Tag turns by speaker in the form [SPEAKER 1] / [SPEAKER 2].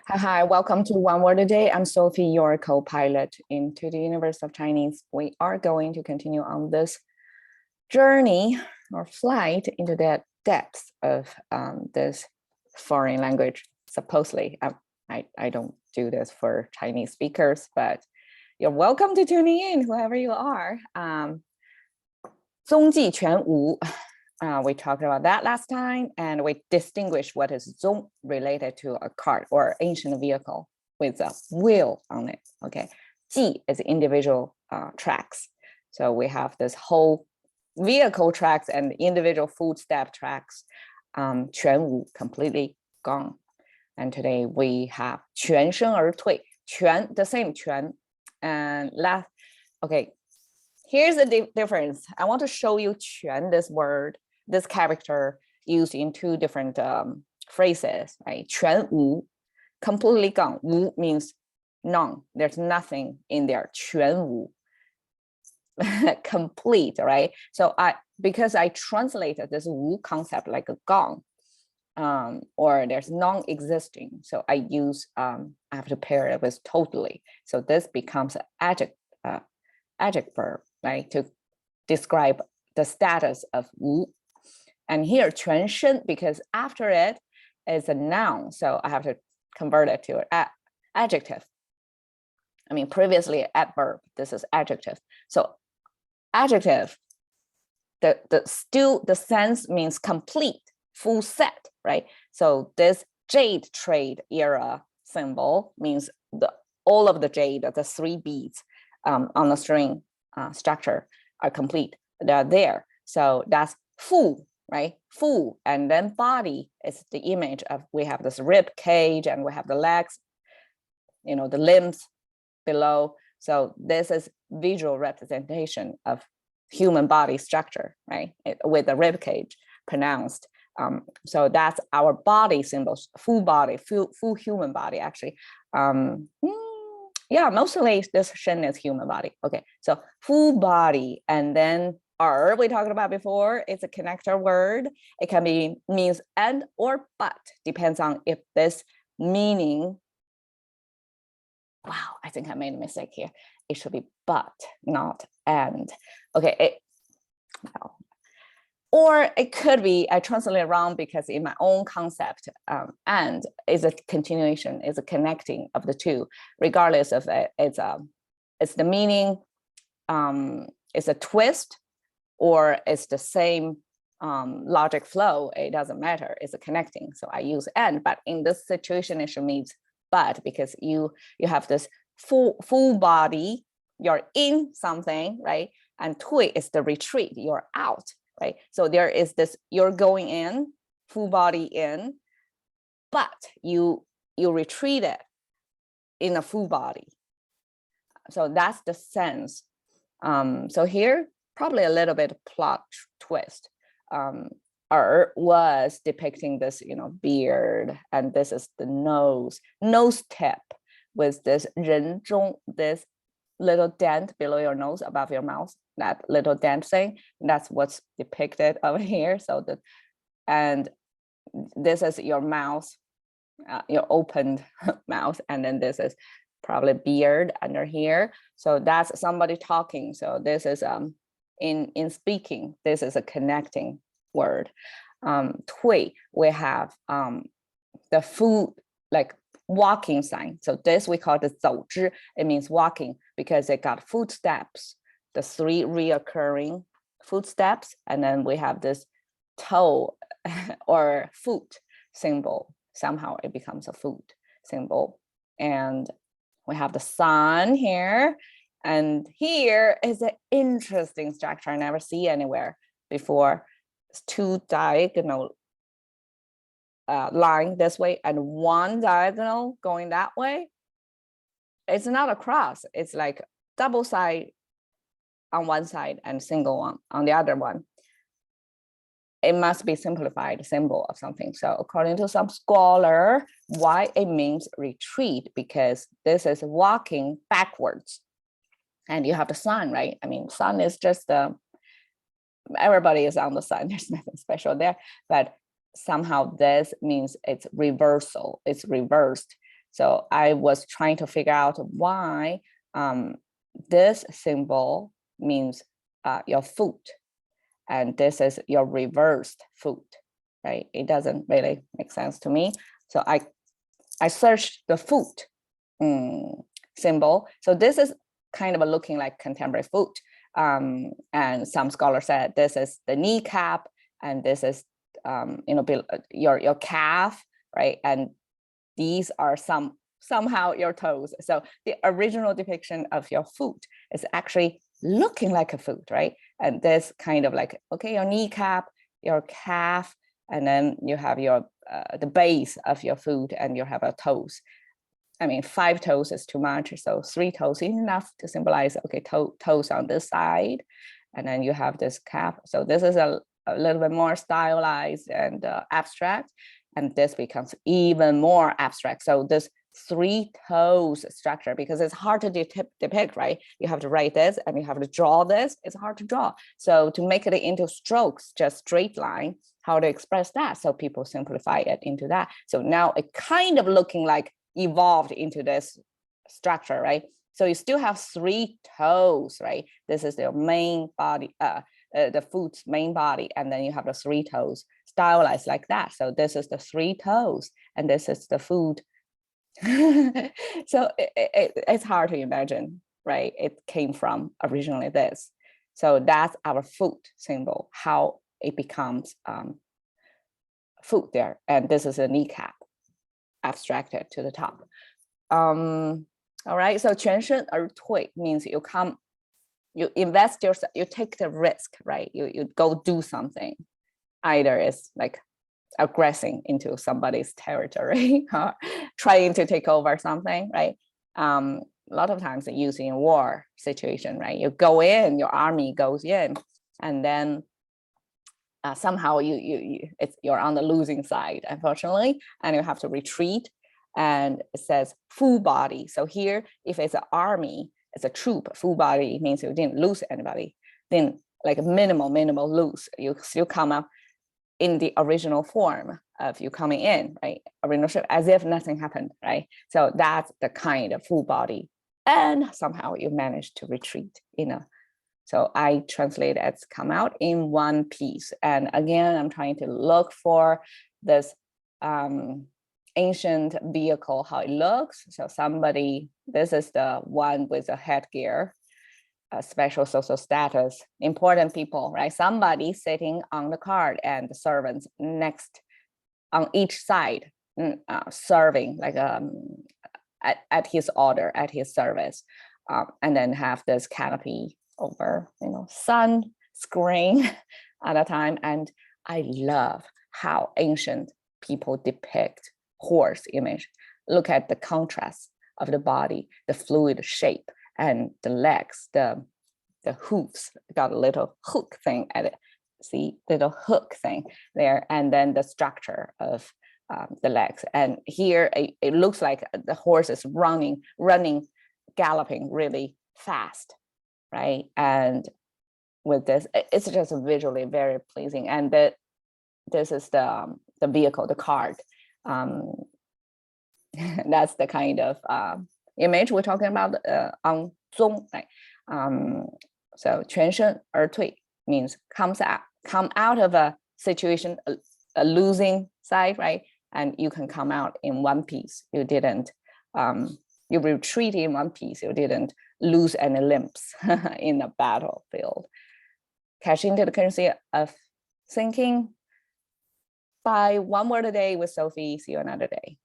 [SPEAKER 1] Hi, welcome to One Word a Day. I'm Sophie, your co-pilot into the universe of Chinese. We are going to continue on this journey or flight into the depths of this foreign language. Supposedly, I don't do this for Chinese speakers, but you're welcome to tuning in, whoever you are. 宗纪全无. We talked about that last time, and we distinguished what is zong related to a cart or ancient vehicle with a wheel on it. Okay, ji is individual tracks. So we have this whole vehicle tracks and individual footstep tracks. 全无, completely gone. And today we have 全身而退. 全, the same 全, and last. Okay, here's the difference. I want to show you 全, this word, this character used in two different phrases, right? 全无, completely gone. 无 means none. There's nothing in there. 全无, complete, right? So because I translated this 无 concept like a gone, or there's non-existing. So I have to pair it with totally. So this becomes an adjective verb, right? To describe the status of 无. And here 全身, because after it is a noun, so I have to convert it to an adjective. I mean, previously adverb, this is adjective. So adjective, the sense means complete, full set, right? So this jade trade era symbol means all of the jade, the 3 beads on the string structure are complete. They're there. So that's full, right? Full. And then body is the image of, we have this rib cage and we have the legs, the limbs below. So this is visual representation of human body structure, right? With the rib cage pronounced. So that's our body symbols, full body, full human body, actually. Yeah, mostly this shen is human body. Okay, so full body, and then we talked about before, it's a connector word. It can means and or but, depends on if this meaning. Wow, I think I made a mistake here. It should be but, not and. Okay, no. Or it could be, I translated wrong because in my own concept, and is a continuation, is a connecting of the two, regardless of it's the meaning, it's a twist, or it's the same logic flow. It doesn't matter, it's a connecting. So I use and, but in this situation, it should mean but, because you have this full body, you're in something, right? And tui is the retreat, you're out. Right? So there is this, you're going in, full body in, but you retreated in a full body. So that's the sense. So here, probably a little bit plot twist. Was depicting this, beard, and this is the nose tip with this 人中, this little dent below your nose, above your mouth, that little dent thing, that's what's depicted over here. So and this is your mouth, your opened mouth, and then this is probably beard under here. So that's somebody talking. So this is in speaking, this is a connecting word. Tui, we have the food, like walking sign. So this we call the 走之. It means walking because it got footsteps, the 3 reoccurring footsteps, and then we have this toe or foot symbol. Somehow it becomes a foot symbol. And we have the sun here, and here is an interesting structure I never see anywhere before. It's 2 diagonal line this way and 1 diagonal going that way. It's not a cross, it's like double side on one side and single one on the other one. It must be simplified symbol of something. So according to some scholar, why it means retreat, because this is walking backwards. And you have the sun, right? I mean, sun is just everybody is on the sun. There's nothing special there, but somehow this means it's reversal. It's reversed. So I was trying to figure out why this symbol means your foot, and this is your reversed foot, right? It doesn't really make sense to me. So I searched the foot symbol. So this is kind of looking like contemporary foot. And some scholars said this is the kneecap, and this is your calf, right? And these are somehow your toes. So the original depiction of your foot is actually looking like a foot, right? And this kind of like, okay, your kneecap, your calf, and then you have your the base of your foot, and you have a toes. I mean, 5 toes is too much, so 3 toes is enough to symbolize, okay, toes on this side, and then you have this calf. So this is a little bit more stylized and abstract, and this becomes even more abstract. So this 3 toes structure, because it's hard to depict, right? You have to write this and you have to draw this. It's hard to draw. So to make it into strokes, just straight line, how to express that? So people simplify it into that. So now it kind of looking like evolved into this structure, right? So you still have 3 toes, right? This is their main body, the foot's main body, and then you have the 3 toes stylized like that. So this is the 3 toes, and this is the foot. So it's hard to imagine, right? It came from originally this. So that's our foot symbol, how it becomes foot there, and this is a kneecap abstracted to the top. All right, so 全身而退 means you invest yourself, you take the risk, right? You go do something. Either it's like aggressing into somebody's territory, trying to take over something, right? A lot of times they use in war situation, right? You go in, your army goes in, and then somehow you're on the losing side, unfortunately, and you have to retreat. And it says full body. So here, if it's an army, it's a troop. Full body means you didn't lose anybody. Then like minimal lose. You still come up in the original form of you coming in, right? Original shape, as if nothing happened, right? So that's the kind of full body. And somehow you manage to retreat, So I translate as come out in one piece. And again, I'm trying to look for this ancient vehicle, how it looks. So this is the one with a headgear, a special social status, important people, right? Somebody sitting on the cart and the servants next on each side, serving like at his order, at his service, and then have this canopy over, sun screen at a time. And I love how ancient people depict horse image. Look at the contrast of the body, the fluid shape, and the legs, the hooves got a little hook thing at it. See, little hook thing there, and then the structure of the legs. And here it looks like the horse is running, galloping really fast, right? And with this, it's just visually very pleasing. And this is the vehicle, the cart. That's the kind of image we're talking about on zong, right? So 全身而退 means come out of a situation, a losing side, right? And you can come out in one piece. You didn't, you retreat in one piece. You didn't lose any limbs in the battlefield. Cash into the currency of thinking. By one word a day with Sophie. See you another day.